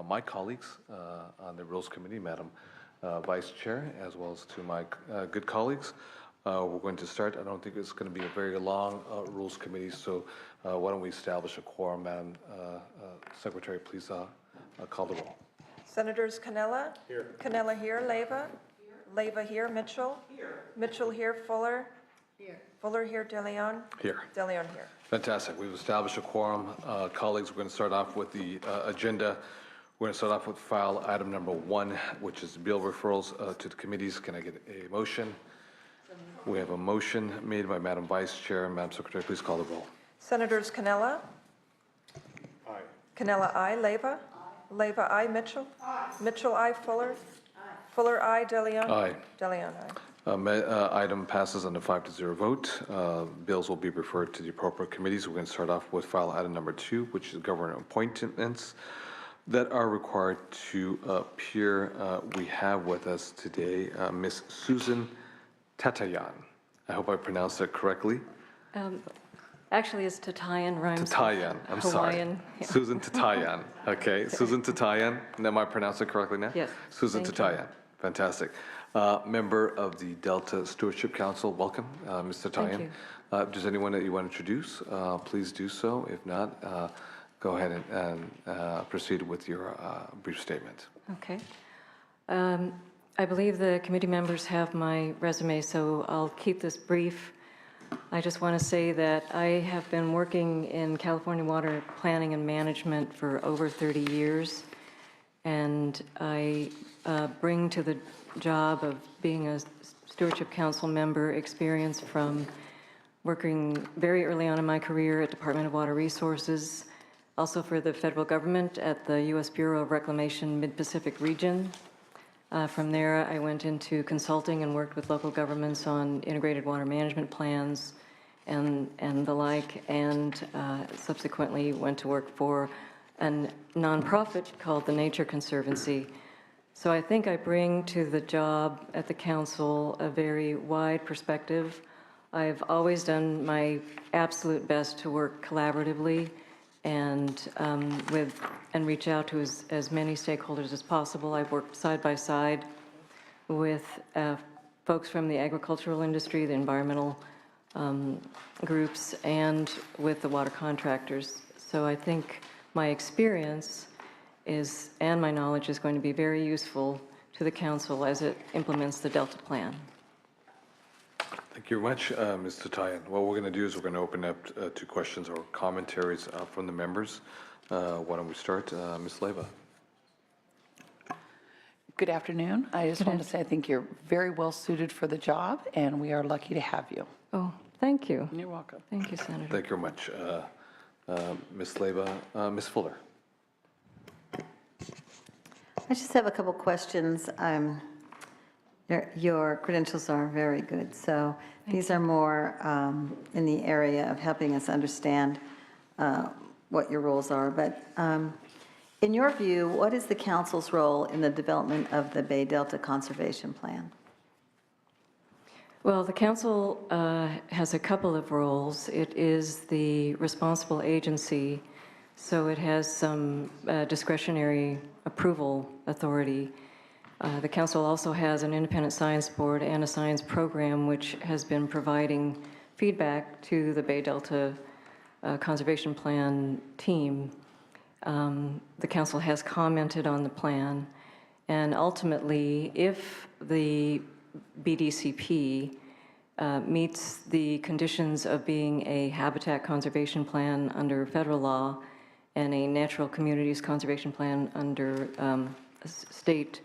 my colleagues on the Rules Committee, Madam Vice Chair, as well as to my good colleagues. We're going to start. I don't think it's going to be a very long Rules Committee, so why don't we establish a quorum, Madam Secretary, please call the roll. Senators Canella? Here. Canella here. Leyva? Here. Leyva here. Mitchell? Here. Mitchell here. Fuller? Here. Fuller here. DeLeon? Here. DeLeon here. Fantastic. We've established a quorum. Colleagues, we're going to start off with the agenda. We're going to start off with file item number 1, which is bill referrals to the committees. Can I get a motion? We have a motion made by Madam Vice Chair. Madam Secretary, please call the roll. Senators Canella? Aye. Canella, aye. Leyva? Aye. Leyva, aye. Mitchell? Aye. Mitchell, aye. Fuller? Aye. Fuller, aye. DeLeon? Aye. DeLeon, aye. Item passes on a 5-0 vote. Bills will be referred to the appropriate committees. We're going to start off with file item number 2, which is government appointments that are required to appear. We have with us today Ms. Susan Tatayan. I hope I pronounced that correctly. Actually, it's Tatayan, rhymes. Tatayan, I'm Hawaiian. sorry. Yeah. Susan Tatayan. Okay, Susan Tatayan. Am I pronouncing it correctly now? Yes. Susan Tatayan. Fantastic. Member of the Delta Stewardship Council, welcome, Ms. Tatayan. Thank you. Does anyone that you want to introduce, please do so. If not, go ahead and proceed with your brief statement. Okay. I believe the committee members have my resume, so I'll keep this brief. I just want to say that I have been working in California water planning and management for over 30 years, and I bring to the job of being a Stewardship Council member experience from working very early on in my career at Department of Water Resources, also for the federal government at the U.S. Bureau of Reclamation Mid-Pacific Region. From there, I went into consulting and worked with local governments on integrated water management plans and the like, and subsequently went to work for a nonprofit called the Nature Conservancy. So I think I bring to the job at the council a very wide perspective. I've always done my absolute best to work collaboratively and reach out to as many stakeholders as possible. I've worked side by side with folks from the agricultural industry, the environmental groups, and with the water contractors. So I think my experience and my knowledge is going to be very useful to the council as it implements the Delta Plan. Thank you very much, Ms. Tatayan. What we're going to do is we're going to open up to questions or commentaries from the members. Why don't we start? Ms. Leyva. Good afternoon. I just want to say I think you're very well suited for the job, and we are lucky to have you. Oh, thank you. You're welcome. Thank you, Senator. Thank you very much, Ms. Leyva. Ms. Fuller. I just have a couple questions. Your credentials are very good, so these are more in the area of helping us understand what your roles are. But in your view, what is the council's role in the development of the Bay Delta Conservation Plan? Well, the council has a couple of roles. It is the responsible agency, so it has some discretionary approval authority. The council also has an independent science board and a science program which has been providing feedback to the Bay Delta Conservation Plan team. The council has commented on the plan, and ultimately, if the BDCP meets the conditions of being a habitat conservation plan under federal law and a natural communities conservation plan under state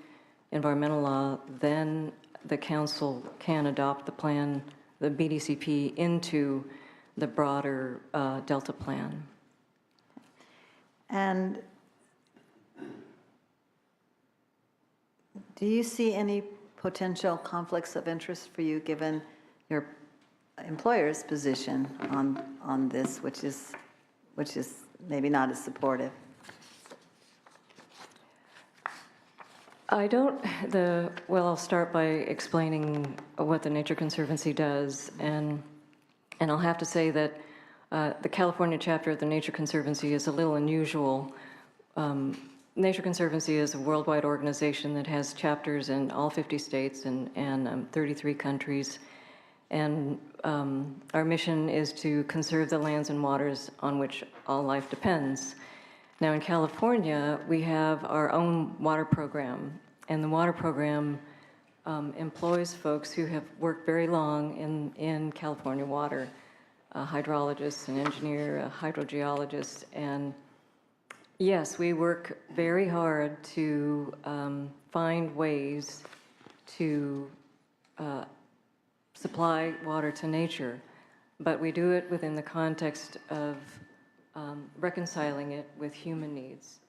environmental law, then the council can adopt the plan, the BDCP, into the broader Delta plan. And do you see any potential conflicts of interest for you given your employer's position on this, which is maybe not as supportive? I don't, I'll start by explaining what the Nature Conservancy does, and I'll have to say that the California chapter of the Nature Conservancy is a little unusual. Nature Conservancy is a worldwide organization that has chapters in all 50 states and 33 countries. And our mission is to conserve the lands and waters on which all life depends. Now in California, we have our own water program, and the water program employs folks who have worked very long in California water, a hydrologist, an engineer, a hydrogeologist, and yes, we work very hard to find ways to supply water to nature, but we do it within the context of reconciling it with human needs.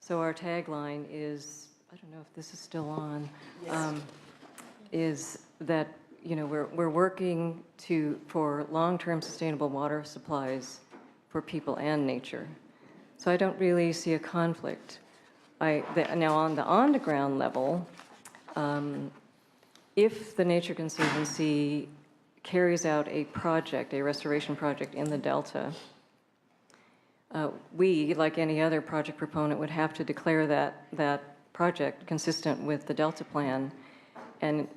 So our tagline is, I don't know if this is still on, is that, you know, we're working for long-term sustainable water supplies for people and nature. So I don't really see a conflict. Now on the on-the-ground level, if the Nature Conservancy carries out a project, a restoration project in the Delta, we, like any other project proponent, would have to declare that project consistent with the Delta plan. And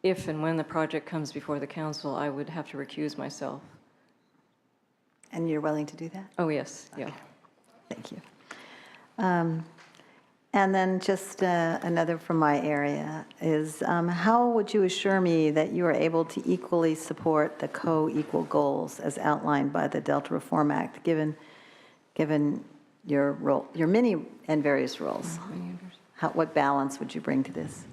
if and when the project comes before the council, I would have to recuse myself. And you're willing to do that? Oh, yes, yeah. Thank you. And then just another from my area is, how would you assure me that you are able to equally support the co-equal goals as outlined by the Delta Reform Act, given your role, your many and various roles? What balance would you bring to this?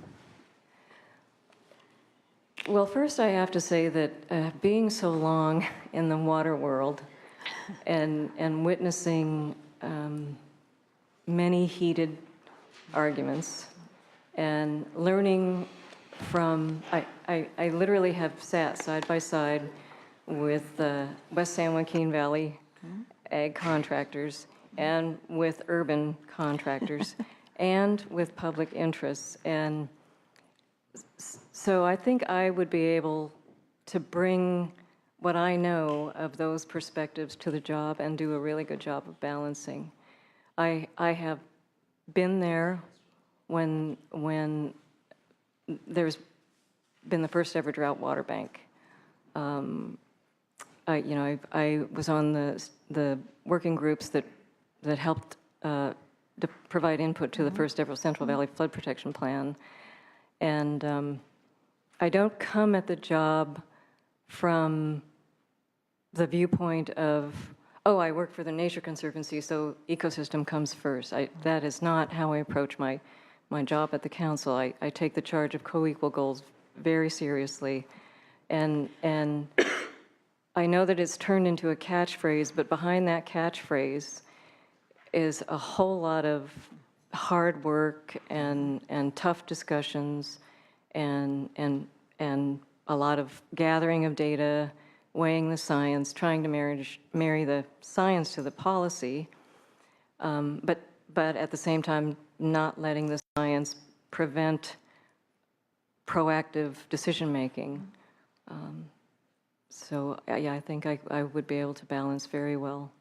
Well, first I have to say that being so long in the water world and witnessing many heated arguments and learning from, I literally have sat side by side with the West San Joaquin Valley ag contractors and with urban contractors and with public interests. And so I think I would be able to bring what I know of those perspectives to the job and do a really good job of balancing. I have been there when there's been the first ever drought water bank. I was on the working groups that helped to provide input to the first ever Central Valley Flood Protection Plan. And I don't come at the job from the viewpoint of, oh, I work for the Nature Conservancy, so ecosystem comes first. That is not how I approach my job at the council. I take the charge of co-equal goals very seriously. And I know that it's turned into a catchphrase, but behind that catchphrase is a whole lot of hard work and tough discussions and a lot of gathering of data, weighing the science, trying to marry the science to the policy, but at the same time not letting the science prevent proactive decision-making. So yeah, I think I would be able to balance very well.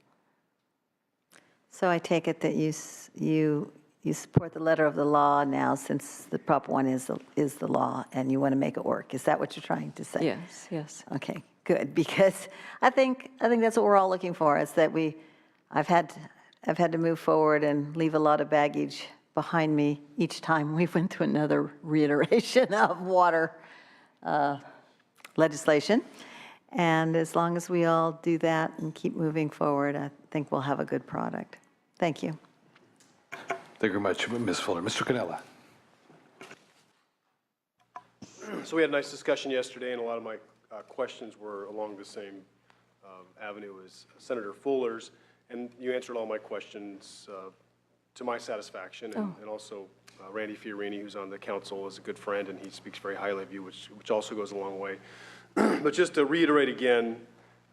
So I take it that you support the letter of the law now, since the Prop 1 is the law, and you want to make it work. Is that what you're trying to say? Yes, yes. Okay, good, because I think that's what we're all looking for, is that I've had to move forward and leave a lot of baggage behind me each time we went to another reiteration of water legislation. And as long as we all do that and keep moving forward, I think we'll have a good product. Thank you. Thank you very much, Ms. Fuller. Mr. Cannella. So we had a nice discussion yesterday, and a lot of my questions were along the same avenue as Senator Fuller's, and you answered all my questions to my satisfaction, and also Randy Fiorini, who's on the council, is a good friend, and he speaks very highly of you, which also goes a long way. But just to reiterate again,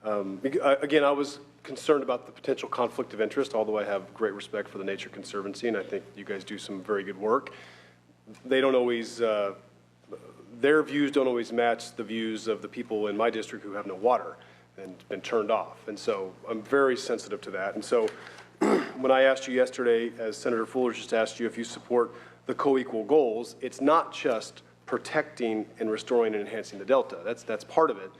I was concerned about the potential conflict of interest, although I have great respect for the Nature Conservancy, and I think you guys do some very good work. They don't always, their views don't always match the views of the people in my district who have no water and been turned off. And so I'm very sensitive to that. And so when I asked you yesterday, as Senator Fuller just asked you, if you support the co-equal goals, it's not just protecting and restoring and enhancing the delta. That's part of it.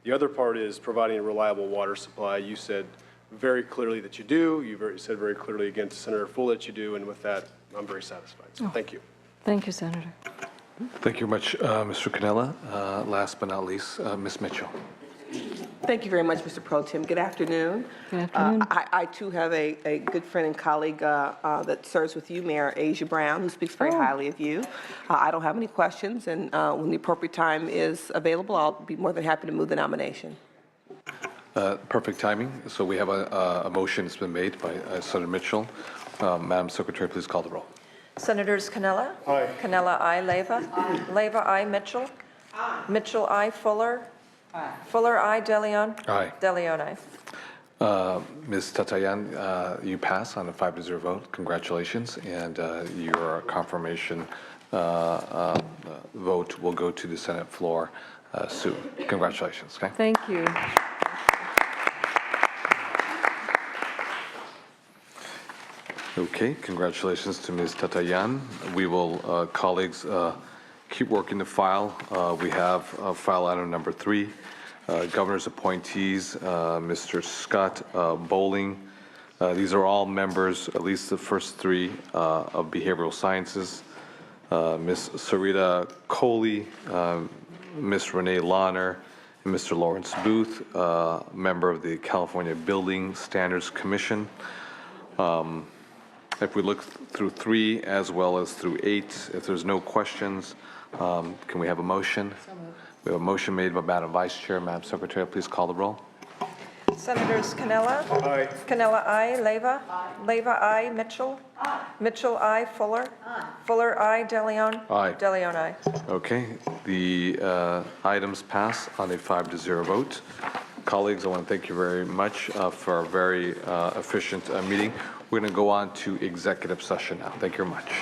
The other part is providing a reliable water supply. You said very clearly that you do. You said very clearly again to Senator Fuller that you do, and with that, I'm very satisfied. So thank you. Thank you, Senator. Thank you very much, Mr. Cannella. Last but not least, Ms. Mitchell. Thank you very much, Mr. Pro Tem. Good afternoon. Good afternoon. I too have a good friend and colleague that serves with you, Mayor Asia Brown, who speaks very highly of you. I don't have any questions, and when the appropriate time is available, I'll be more than happy to move the nomination. Perfect timing. So we have a motion that's been made by Senator Mitchell. Madam Secretary, please call the roll. Senators Cannella? Aye. Cannella, aye. Leyva? Leyva, aye. Mitchell? Mitchell, aye. Fuller? Fuller, aye. DeLeon? Aye. DeLeon, aye. Ms. Tatayan, you pass on a 5-0 vote. Congratulations. And your confirmation vote will go to the Senate floor soon. Congratulations, okay? Thank you. Okay, congratulations to Ms. Tatayan. We will, colleagues, keep working the file. We have file item number 3, Governor's appointees, Mr. Scott Bowling. These are all members, at least the first 3, of behavioral sciences. Ms. Sarita Coley, Ms. Renee Lahner, and Mr. Lawrence Booth, member of the California Building Standards Commission. If we look through 3 as well as through 8, if there's no questions, can we have a motion? We have a motion made by Madam Vice Chair. Madam Secretary, please call the roll. Senators Cannella? Aye. Cannella, aye. Leyva? Leyva, aye. Mitchell? Mitchell, aye. Fuller? Fuller, aye. DeLeon? Aye. DeLeon, aye. Okay, the items pass on a 5-0 vote. Colleagues, I want to thank you very much for a very efficient meeting. We're going to go on to executive session now. Thank you very much.